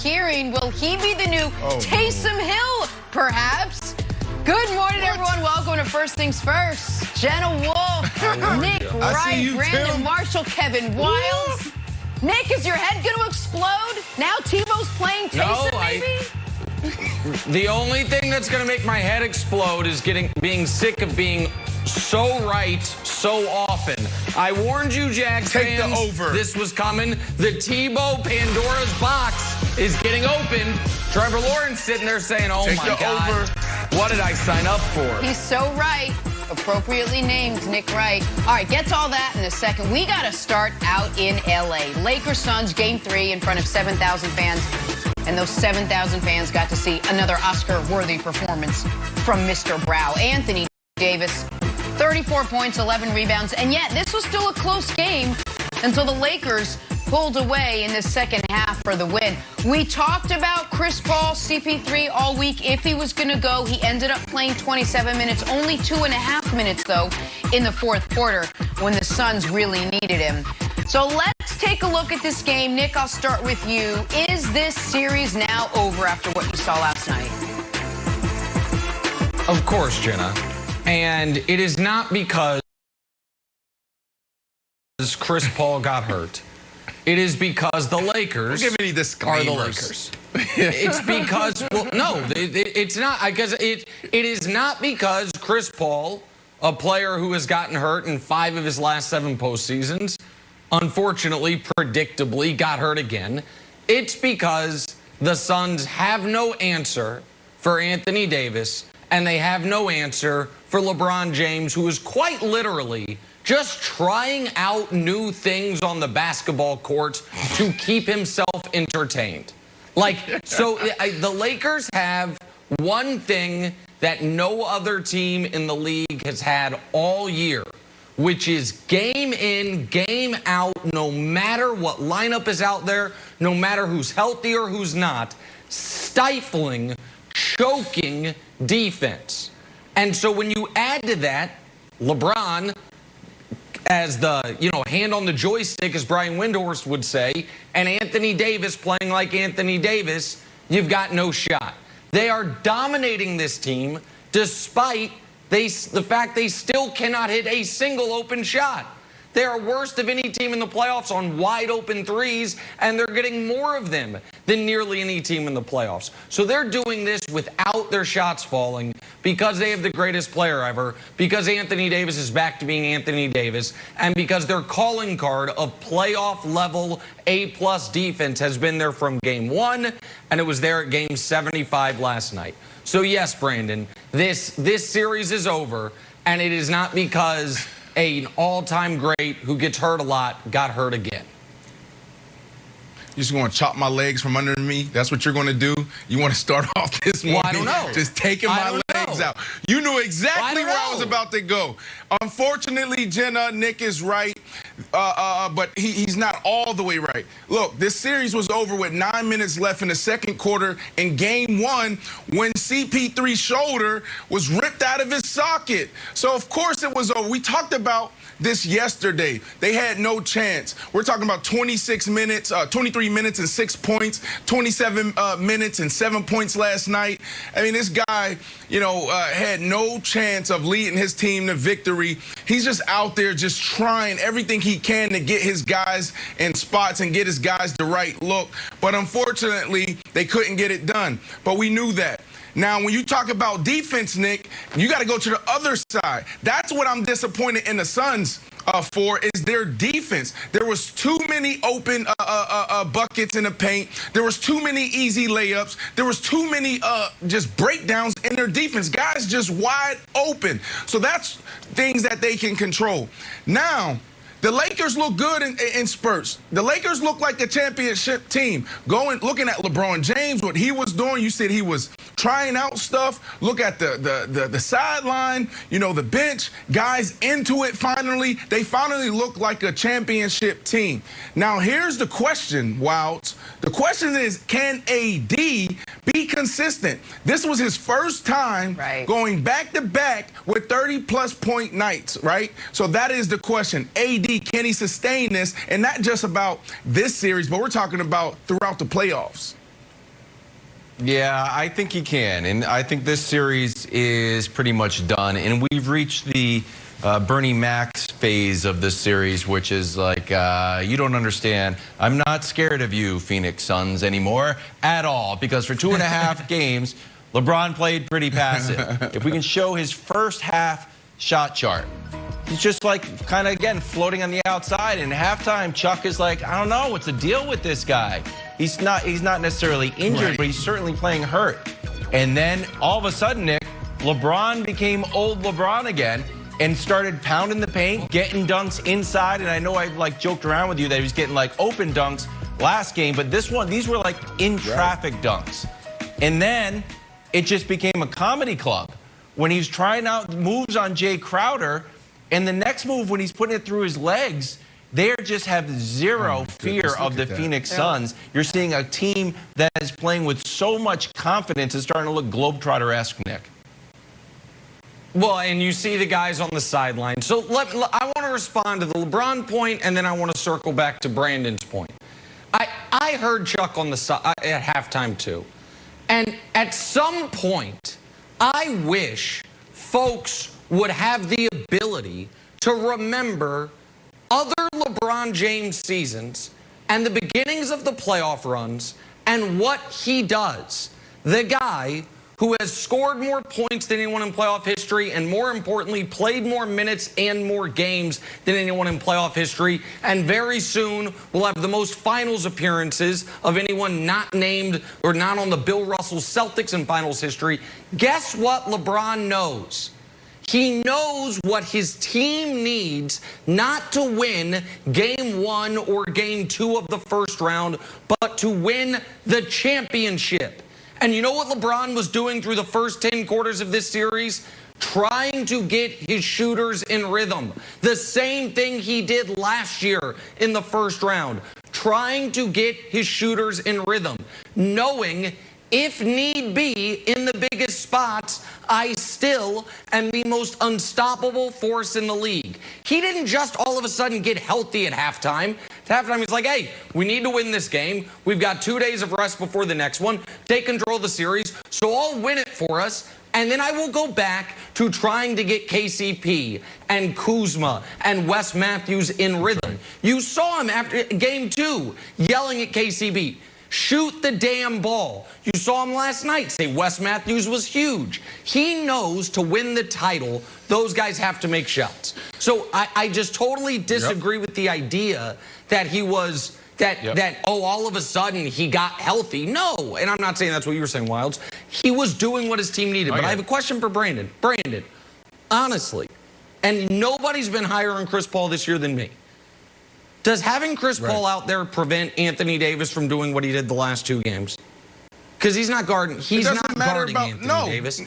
hearing. Will he be the new Taysom Hill, perhaps? Good morning, everyone. Welcome to First Things First. Jenna Wolf, Nick Wright, Brandon Marshall, Kevin Wiles. Nick, is your head going to explode? Now Tebow's playing Taysom, maybe? The only thing that's going to make my head explode is being sick of being so right so often. I warned you, Jags fans. Take the over. This was coming. The Tebow Pandora's box is getting opened. Trevor Lawrence sitting there saying, oh my God, what did I sign up for? He's so right. Appropriately named Nick Wright. All right, get to all that in a second. We got to start out in L.A. Lakers Suns Game 3 in front of 7,000 fans. And those 7,000 fans got to see another Oscar-worthy performance from Mr. Brow. Anthony Davis, 34 points, 11 rebounds. And yet, this was still a close game until the Lakers pulled away in the second half for the win. We talked about Chris Paul, CP3 all week. If he was going to go, he ended up playing 27 minutes, only 2.5 minutes, though, in the fourth quarter when the Suns really needed him. So let's take a look at this game. Nick, I'll start with you. Is this series now over after what you saw last night? Of course, Jenna. And it is not because Chris Paul got hurt. It is because the Lakers are the Lakers. It's because, well, no, it's not. Because it is not because Chris Paul, a player who has gotten hurt in 5 of his last 7 postseasons, unfortunately, predictably, got hurt again. It's because the Suns have no answer for Anthony Davis, and they have no answer for LeBron James, who is quite literally just trying out new things on the basketball court to keep himself entertained. So the Lakers have one thing that no other team in the league has had all year, which is game in, game out, no matter what lineup is out there, no matter who's healthy or who's not, stifling, choking defense. And so when you add to that, LeBron as the, hand on the joystick, as Brian Windhorst would say, and Anthony Davis playing like Anthony Davis, you've got no shot. They are dominating this team despite the fact they still cannot hit a single open shot. They are worst of any team in the playoffs on wide open threes, and they're getting more of them than nearly any team in the playoffs. So they're doing this without their shots falling because they have the greatest player ever, because Anthony Davis is back to being Anthony Davis, and because their calling card of playoff-level A+ defense has been there from Game 1, and it was there at Game 75 last night. So yes, Brandon, this series is over, and it is not because an all-time great who gets hurt a lot got hurt again. You're just going to chop my legs from under me? That's what you're going to do? You want to start off this morning? Well, I don't know. Just taking my legs out. You knew exactly where I was about to go. Unfortunately, Jenna, Nick is right, but he's not all the way right. Look, this series was over with 9 minutes left in the second quarter in Game 1 when CP3's shoulder was ripped out of his socket. So, of course, it was over. We talked about this yesterday. They had no chance. We're talking about 23 minutes and 6 points, 27 minutes and 7 points last night. I mean, this guy, had no chance of leading his team to victory. He's just out there just trying everything he can to get his guys in spots and get his guys the right look. But unfortunately, they couldn't get it done. But we knew that. Now, when you talk about defense, Nick, you got to go to the other side. That's what I'm disappointed in the Suns for, is their defense. There was too many open buckets in the paint. There was too many easy layups. There was too many just breakdowns in their defense. Guys just wide open. So that's things that they can control. Now, the Lakers look good in spurts. The Lakers look like a championship team. Looking at LeBron James, what he was doing, you said he was trying out stuff. Look at the sideline, the bench, guys into it finally. They finally look like a championship team. Now, here's the question, Wilds. The question is, can AD be consistent? This was his first time going back-to-back with 30-plus point nights, right? So that is the question. AD, can he sustain this? And not just about this series, but we're talking about throughout the playoffs. Yeah, I think he can. And I think this series is pretty much done. And we've reached the Bernie Mac's phase of this series, which is like, you don't understand. I'm not scared of you, Phoenix Suns, anymore at all. Because for 2.5 games, LeBron played pretty passive. If we can show his first half shot chart, he's just like kind of, again, floating on the outside. And halftime, Chuck is like, I don't know, what's the deal with this guy? He's not necessarily injured, Right. but he's certainly playing hurt. And then all of a sudden, Nick, LeBron became old LeBron again and started pounding the paint, getting dunks inside. And I know I like joked around with you that he was getting like open dunks last game, but this one, these were like in traffic dunks. And then it just became a comedy club when he's trying out moves on Jay Crowder. And the next move, when he's putting it through his legs, they just have zero fear of the Phoenix Suns. You're seeing a team that is playing with so much confidence is starting to look Globetrotter-esque, Nick. Well, and you see the guys on the sideline. So I want to respond to the LeBron point, and then I want to circle back to Brandon's point. I heard Chuck on the side at halftime too. And at some point, I wish folks would have the ability to remember other LeBron James seasons and the beginnings of the playoff runs and what he does. The guy who has scored more points than anyone in playoff history and, more importantly, played more minutes and more games than anyone in playoff history, and very soon will have the most finals appearances of anyone not named or not on the Bill Russell Celtics in finals history. Guess what LeBron knows? He knows what his team needs not to win game 1 or game 2 of the first round, but to win the championship. And you know what LeBron was doing through the first 10 quarters of this series? Trying to get his shooters in rhythm. The same thing he did last year in the first round. Trying to get his shooters in rhythm. Knowing, if need be, in the biggest spots, I still am the most unstoppable force in the league. He didn't just all of a sudden get healthy at halftime. At halftime, he's like, hey, we need to win this game. We've got 2 days of rest before the next one. Take control of the series, so I'll win it for us. And then I will go back to trying to get KCP and Kuzma and Wes Matthews in rhythm. You saw him after game 2 yelling at KCP. Shoot the damn ball. You saw him last night say Wes Matthews was huge. He knows to win the title, those guys have to make shots. So I just totally disagree with the idea that he was, oh, all of a sudden he got healthy. No, and I'm not saying that's what you were saying, Wilds. He was doing what his team needed. But I have a question for Brandon. Brandon, honestly, and nobody's been higher on Chris Paul this year than me. Does having Chris Paul out there prevent Anthony Davis from doing what he did the last 2 games? Because he's not guarding. He's not guarding Anthony Davis.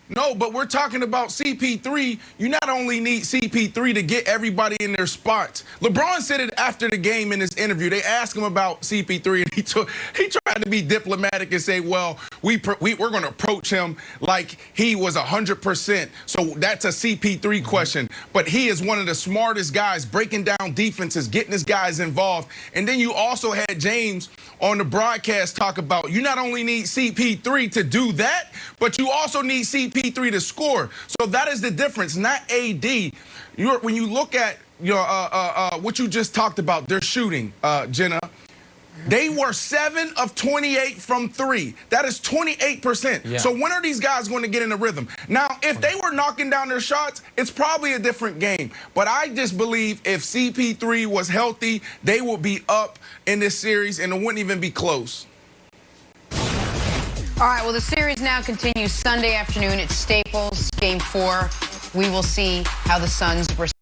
No, but we're talking about CP3. You not only need CP3 to get everybody in their spots. LeBron said it after the game in this interview. They asked him about CP3, and he tried to be diplomatic and say, well, we're going to approach him like he was 100%. So that's a CP3 question. But he is one of the smartest guys, breaking down defenses, getting his guys involved. And then you also had James on the broadcast talk about you not only need CP3 to do that, but you also need CP3 to score. So that is the difference, not AD. When you look at what you just talked about, their shooting, Jenna, they were 7 of 28 from 3. That is 28%. Yeah. So when are these guys going to get in the rhythm? Now, if they were knocking down their shots, it's probably a different game. But I just believe if CP3 was healthy, they would be up in this series, and it wouldn't even be close. All right, well, the series now continues Sunday afternoon at Staples, Game 4. We will see how the Suns respond.